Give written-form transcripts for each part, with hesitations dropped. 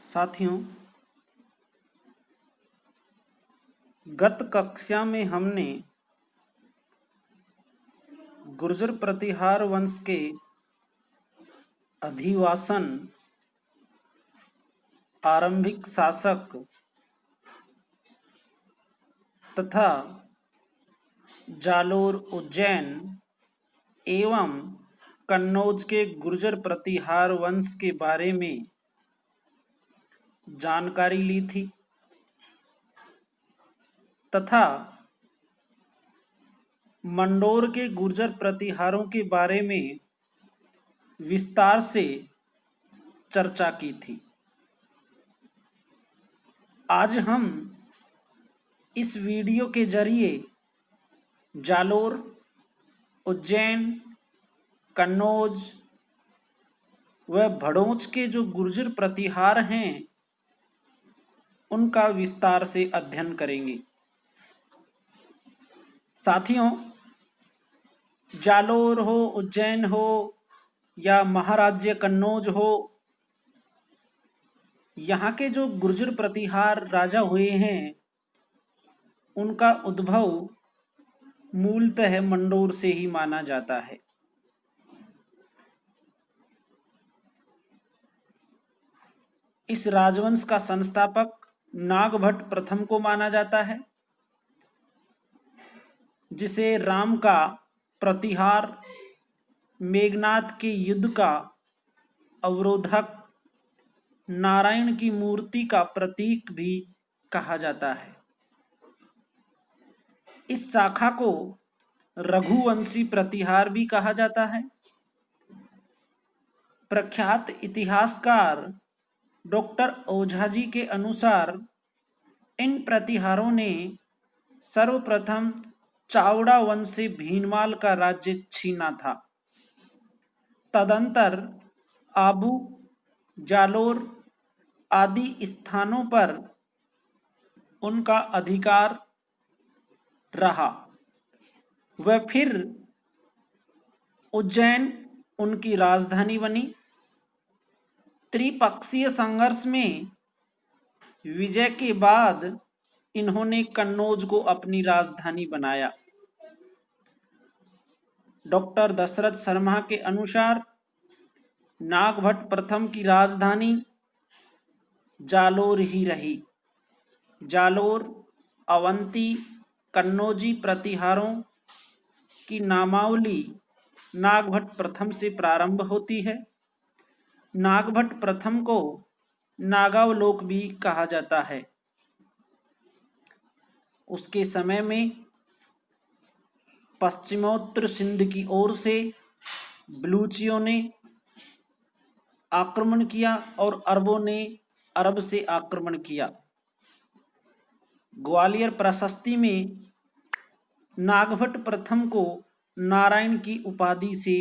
साथियों, गत कक्षा में हमने गुर्जर प्रतिहार वंश के अधिवासन, आरंभिक शासक तथा जालोर, उज्जैन एवं कन्नौज के गुर्जर प्रतिहार वंश के बारे में जानकारी ली थी तथा मंडोर के गुर्जर प्रतिहारों के बारे में विस्तार से चर्चा की थी। आज हम इस वीडियो के जरिए जालोर, उज्जैन, कन्नौज व भड़ोच के जो गुर्जर प्रतिहार हैं उनका विस्तार से अध्ययन करेंगे। साथियों, जालोर हो, उज्जैन हो या महाराज्य कन्नौज हो, यहाँ के जो गुर्जर प्रतिहार राजा हुए हैं उनका उद्भव मूलतः मंडोर से ही माना जाता है। इस राजवंश का संस्थापक नागभट्ट प्रथम को माना जाता है, जिसे राम का प्रतिहार, मेघनाद के युद्ध का अवरोधक, नारायण की मूर्ति का प्रतीक भी कहा जाता है। इस शाखा को रघुवंशी प्रतिहार भी कहा जाता है। प्रख्यात इतिहासकार डॉक्टर ओझा जी के अनुसार इन प्रतिहारों ने सर्वप्रथम चावड़ा वंश से भीनमाल का राज्य छीना था। तदंतर आबू, जालोर आदि स्थानों पर उनका अधिकार रहा व फिर उज्जैन उनकी राजधानी बनी। त्रिपक्षीय संघर्ष में विजय के बाद इन्होंने कन्नौज को अपनी राजधानी बनाया। डॉक्टर दशरथ शर्मा के अनुसार नागभट्ट प्रथम की राजधानी जालोर ही रही। जालोर, अवंती, कन्नौजी प्रतिहारों की नामावली नागभट्ट प्रथम से प्रारंभ होती है। नागभट्ट प्रथम को नागावलोक भी कहा जाता है। उसके समय में पश्चिमोत्तर सिंध की ओर से बलूचियों ने आक्रमण किया और अरबों ने अरब से आक्रमण किया। ग्वालियर प्रशस्ति में नागभट्ट प्रथम को नारायण की उपाधि से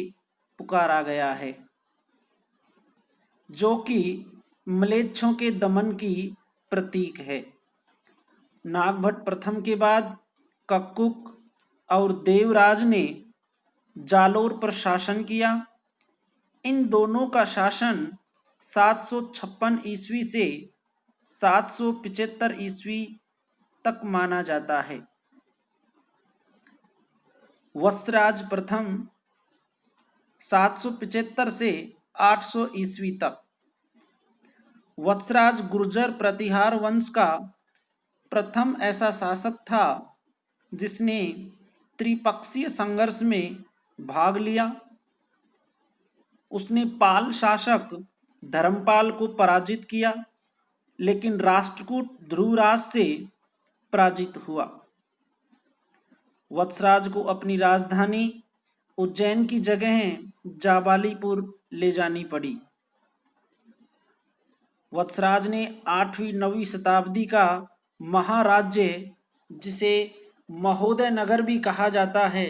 पुकारा गया है, जो कि म्लेच्छों के दमन की प्रतीक है। नागभट्ट प्रथम के बाद कक्कुक और देवराज ने जालोर पर शासन किया। इन दोनों का शासन 756 ईस्वी से 775 ईस्वी तक माना जाता है। वत्सराज प्रथम 775 से 800 ईस्वी तक। वत्सराज गुर्जर प्रतिहार वंश का प्रथम ऐसा शासक था जिसने त्रिपक्षीय संघर्ष में भाग लिया। उसने पाल शासक धर्मपाल को पराजित किया, लेकिन राष्ट्रकूट ध्रुवराज से पराजित हुआ। वत्सराज को अपनी राजधानी उज्जैन की जगह जाबालीपुर ले जानी पड़ी। वत्सराज ने 8वीं-9वीं शताब्दी का महाराज्य, जिसे महोदय नगर भी कहा जाता है,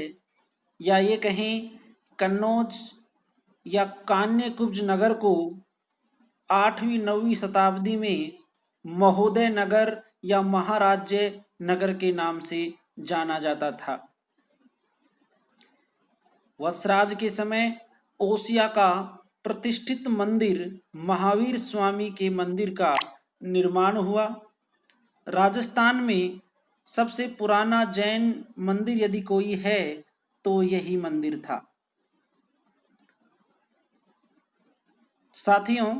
या ये कहें कन्नौज या कान्यकुब्ज नगर को 8वीं-9वीं शताब्दी में महोदय नगर या महाराज्य नगर के नाम से जाना जाता था। वत्सराज के समय ओसिया का प्रतिष्ठित मंदिर महावीर स्वामी के मंदिर का निर्माण हुआ। राजस्थान में सबसे पुराना जैन मंदिर यदि कोई है तो यही मंदिर था। साथियों,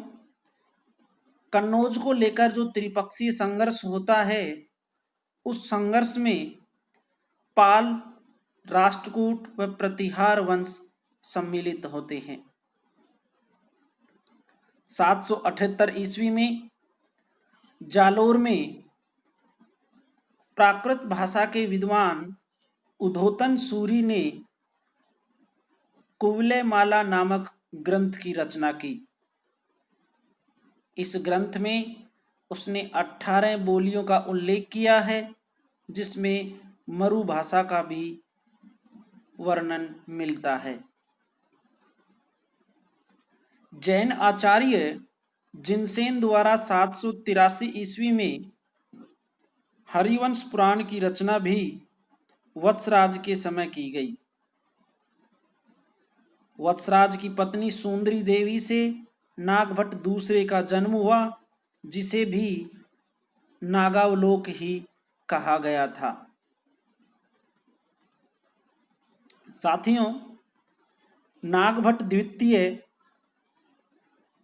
कन्नौज को लेकर जो त्रिपक्षीय संघर्ष होता है, उस संघर्ष में पाल, राष्ट्रकूट व प्रतिहार वंश सम्मिलित होते हैं। 778 ईस्वी में जालोर में प्राकृत भाषा के विद्वान उद्धोतन सूरी ने कुवलयमाला नामक ग्रंथ की रचना की। इस ग्रंथ में उसने 18 बोलियों का उल्लेख किया है, जिसमें मरु भाषा का भी वर्णन मिलता है। जैन आचार्य जिनसेन द्वारा 783 ईस्वी में हरिवंश पुराण की रचना भी वत्सराज के समय की गई। वत्सराज की पत्नी सुंदरी देवी से नागभट्ट दूसरे का जन्म हुआ, जिसे भी नागावलोक ही कहा गया था। साथियों, नागभट्ट द्वितीय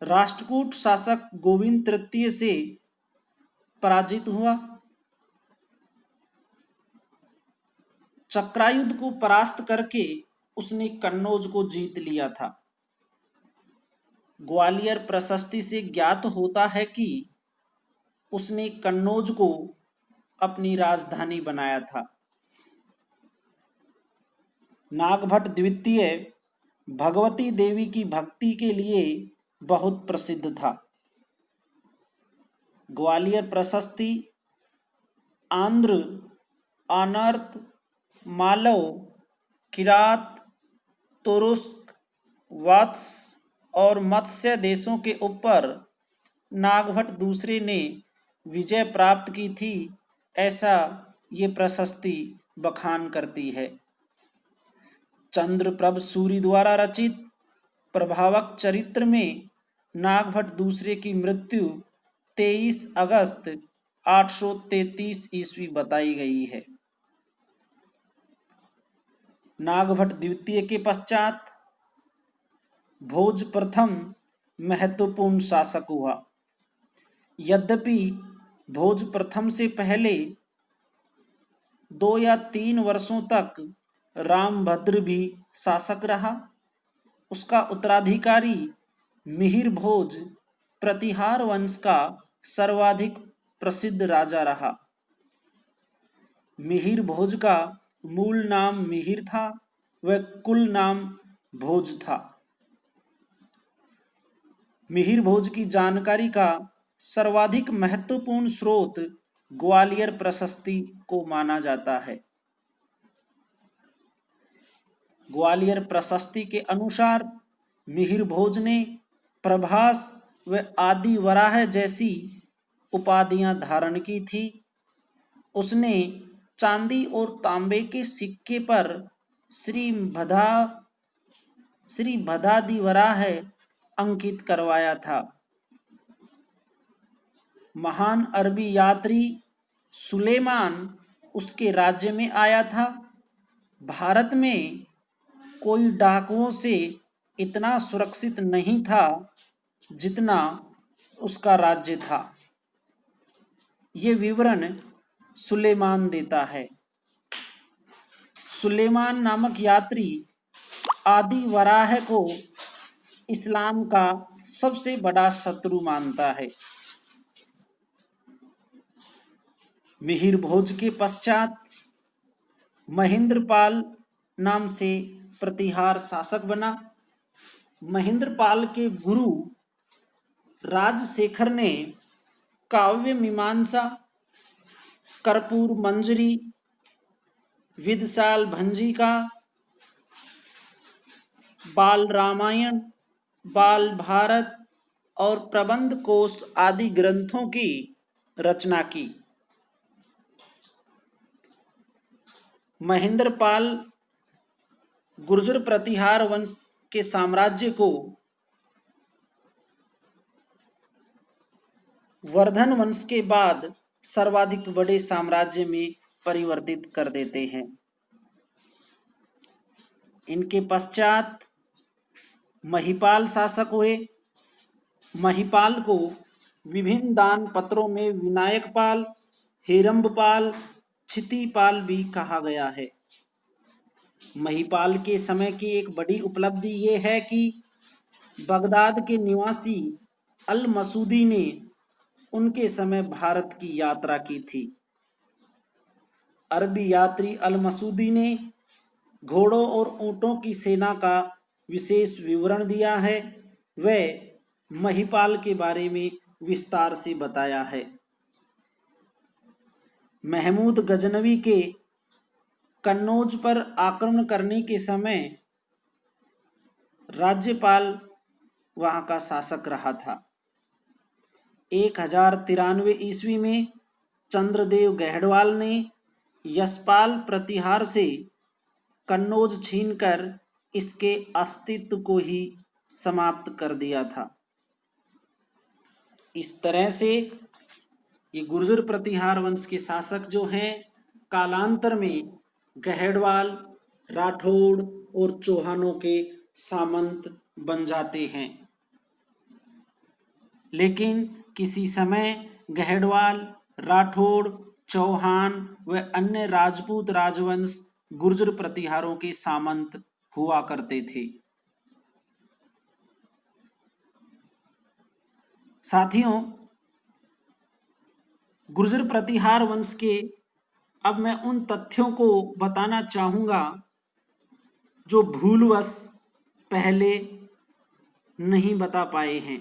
राष्ट्रकूट शासक गोविंद तृतीय से पराजित हुआ। चक्रायुध को परास्त करके उसने कन्नौज को जीत लिया था। ग्वालियर प्रशस्ति से ज्ञात होता है कि उसने कन्नौज को अपनी राजधानी बनाया था। नागभट्ट द्वितीय भगवती देवी की भक्ति के लिए बहुत प्रसिद्ध था। ग्वालियर प्रशस्ति आंध्र, अनर्त, मालव, किरात, तुरुस्क, वत्स और मत्स्य देशों के ऊपर नागभट्ट दूसरे ने विजय प्राप्त की थी, ऐसा ये प्रशस्ति बखान करती है। चंद्रप्रभ सूरी द्वारा रचित प्रभावक चरित्र में नागभट्ट दूसरे की मृत्यु 23 अगस्त 833 ईस्वी बताई गई है। नागभट्ट द्वितीय के पश्चात भोज प्रथम महत्वपूर्ण शासक हुआ। यद्यपि भोज प्रथम से पहले 2 या 3 वर्षों तक रामभद्र भी शासक रहा। उसका उत्तराधिकारी मिहिर भोज प्रतिहार वंश का सर्वाधिक प्रसिद्ध राजा रहा। मिहिर भोज का मूल नाम मिहिर था, वह कुल नाम भोज था। मिहिर भोज की जानकारी का सर्वाधिक महत्वपूर्ण स्रोत ग्वालियर प्रशस्ति को माना जाता है। ग्वालियर प्रशस्ति के अनुसार मिहिर भोज ने प्रभास व आदि वराह जैसी उपाधियां धारण की थी। उसने चांदी और तांबे के सिक्के पर श्री भदादिवराह अंकित करवाया था। महान अरबी यात्री सुलेमान उसके राज्य में आया था। भारत में कोई डाकुओं से इतना सुरक्षित नहीं था जितना उसका राज्य था। ये विवरण सुलेमान देता है। सुलेमान नामक यात्री आदि वराह को इस्लाम का सबसे बड़ा शत्रु मानता है। मिहिर भोज के पश्चात महेंद्रपाल नाम से प्रतिहार शासक बना। महेंद्रपाल के गुरु राजशेखर ने काव्य मीमांसा, कर्पूर मंजरी, विदशाल भंजिका, बाल रामायण, बाल भारत और प्रबंध कोश आदि ग्रंथों की रचना की। महेंद्रपाल गुर्जर प्रतिहार वंश के साम्राज्य को वर्धन वंश के बाद सर्वाधिक बड़े साम्राज्य में परिवर्तित कर देते हैं। इनके पश्चात महिपाल शासक हुए। महिपाल को विभिन्न दान पत्रों में विनायकपाल, हेरंबपाल, क्षितिपाल भी कहा गया है। महिपाल के समय की एक बड़ी उपलब्धि ये है कि बगदाद के निवासी अल मसूदी ने उनके समय भारत की यात्रा की थी। अरबी यात्री अल मसूदी ने घोड़ों और ऊंटों की सेना का विशेष विवरण दिया है। वह महिपाल के बारे में विस्तार से बताया है। महमूद गजनवी के कन्नौज पर आक्रमण करने के समय राज्यपाल वहां का शासक रहा था। 1093 ईस्वी में चंद्रदेव गहड़वाल ने यशपाल प्रतिहार से कन्नौज छीनकर इसके अस्तित्व को ही समाप्त कर दिया था। इस तरह से ये गुर्जर प्रतिहार वंश के शासक जो हैं कालांतर में गहड़वाल, राठौड़ और चौहानों के सामंत बन जाते हैं। लेकिन किसी समय गहड़वाल, राठौड़, चौहान व अन्य राजपूत राजवंश गुर्जर प्रतिहारों के सामंत हुआ करते थे। साथियों, गुर्जर प्रतिहार वंश के अब मैं उन तथ्यों को बताना चाहूँगा जो भूलवश पहले नहीं बता पाए हैं।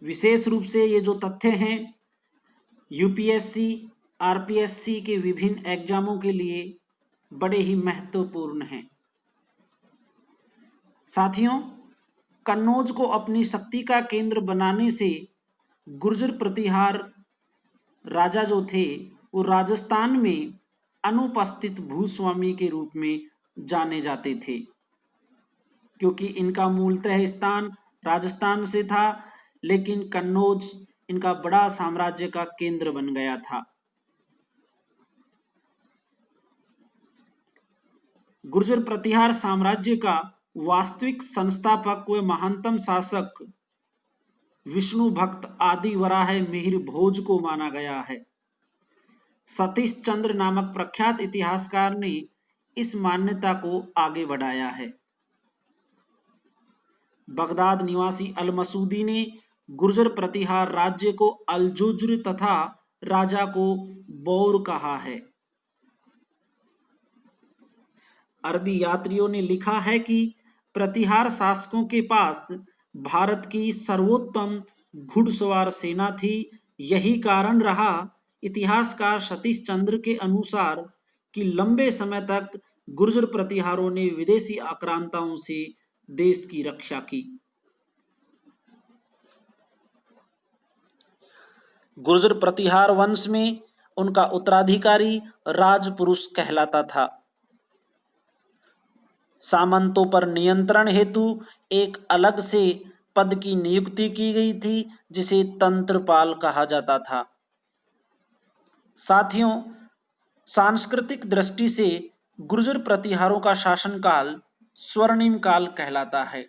विशेष रूप से ये जो तथ्य हैं यूपीएससी, आरपीएससी के विभिन्न एग्जामों के लिए बड़े ही महत्वपूर्ण हैं। साथियों, कन्नौज को अपनी शक्ति का केंद्र बनाने से गुर्जर प्रतिहार राजा जो थे वो राजस्थान में अनुपस्थित भूस्वामी के रूप में जाने जाते थे, क्योंकि इनका मूलतः स्थान राजस्थान से था, लेकिन कन्नौज इनका बड़ा साम्राज्य का केंद्र बन गया था। गुर्जर प्रतिहार साम्राज्य का वास्तविक संस्थापक व महानतम शासक विष्णु भक्त आदि वराह मिहिर भोज को माना गया है। सतीश चंद्र नामक प्रख्यात इतिहासकार ने इस मान्यता को आगे बढ़ाया है। बगदाद निवासी अल मसूदी ने गुर्जर प्रतिहार राज्य को अलजुज्र तथा राजा को बौर कहा है। अरबी यात्रियों ने लिखा है कि प्रतिहार शासकों के पास भारत की सर्वोत्तम घुड़सवार सेना थी। यही कारण रहा, इतिहासकार सतीश चंद्र के अनुसार, कि लंबे समय तक गुर्जर प्रतिहारों ने विदेशी आक्रांताओं से देश की रक्षा की। गुर्जर प्रतिहार वंश में उनका उत्तराधिकारी राजपुरुष कहलाता था। सामंतों पर नियंत्रण हेतु एक अलग से पद की नियुक्ति की गई थी, जिसे तंत्रपाल कहा जाता था। साथियों, सांस्कृतिक दृष्टि से गुर्जर प्रतिहारों का शासनकाल स्वर्णिम काल कहलाता है।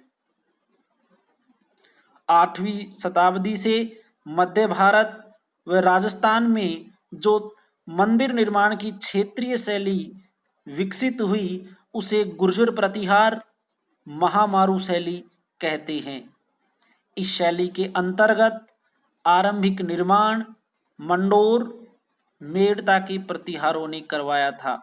8वीं शताब्दी से मध्य भारत व राजस्थान में जो मंदिर निर्माण की क्षेत्रीय शैली विकसित हुई उसे गुर्जर प्रतिहार महामारू शैली कहते हैं। इस शैली के अंतर्गत आरंभिक निर्माण मंडोर, मेड़ता के प्रतिहारों ने करवाया था।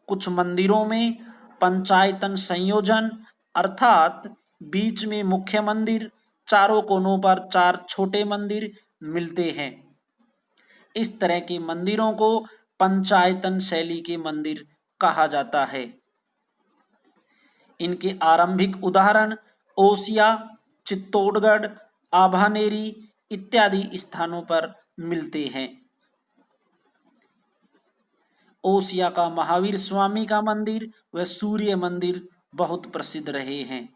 कुछ मंदिरों में पंचायतन संयोजन अर्थात बीच में मुख्य मंदिर, चारों कोनों पर 4 छोटे मंदिर मिलते हैं। इस तरह के मंदिरों को पंचायतन शैली के मंदिर कहा जाता है। इनके आरंभिक उदाहरण ओसिया, चित्तौड़गढ़, आभानेरी इत्यादि स्थानों पर मिलते हैं। ओसिया का महावीर स्वामी का मंदिर व सूर्य मंदिर बहुत प्रसिद्ध रहे हैं।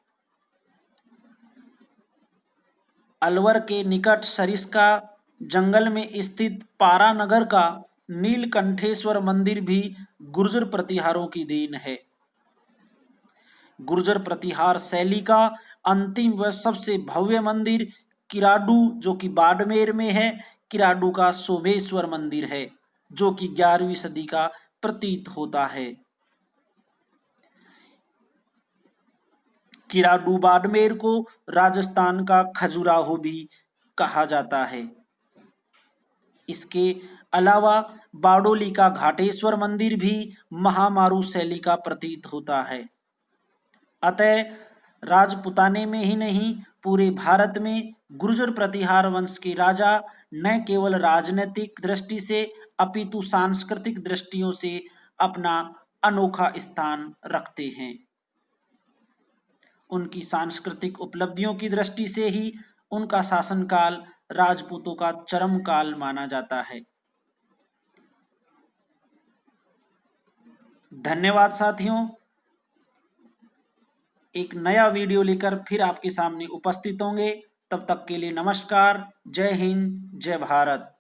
अलवर के निकट सरिस्का जंगल में स्थित पारानगर का नीलकंठेश्वर मंदिर भी गुर्जर प्रतिहारों की देन है। गुर्जर प्रतिहार शैली का अंतिम व सबसे भव्य मंदिर किराडू, जो कि बाड़मेर में है, किराडू का सोमेश्वर मंदिर है, जो कि 11वीं सदी का प्रतीत होता है। किराडू बाड़मेर को राजस्थान का खजुराहो भी कहा जाता है। इसके अलावा बारडोली का घाटेश्वर मंदिर भी महामारू शैली का प्रतीत होता है। अतः राजपुताने में ही नहीं, पूरे भारत में गुर्जर प्रतिहार वंश के राजा न केवल राजनीतिक दृष्टि से अपितु सांस्कृतिक दृष्टियों से अपना अनोखा स्थान रखते हैं। उनकी सांस्कृतिक उपलब्धियों की दृष्टि से ही उनका शासनकाल राजपूतों का चरम काल माना जाता है। धन्यवाद साथियों। एक नया वीडियो लेकर फिर आपके सामने उपस्थित होंगे। तब तक के लिए नमस्कार। जय हिंद, जय भारत।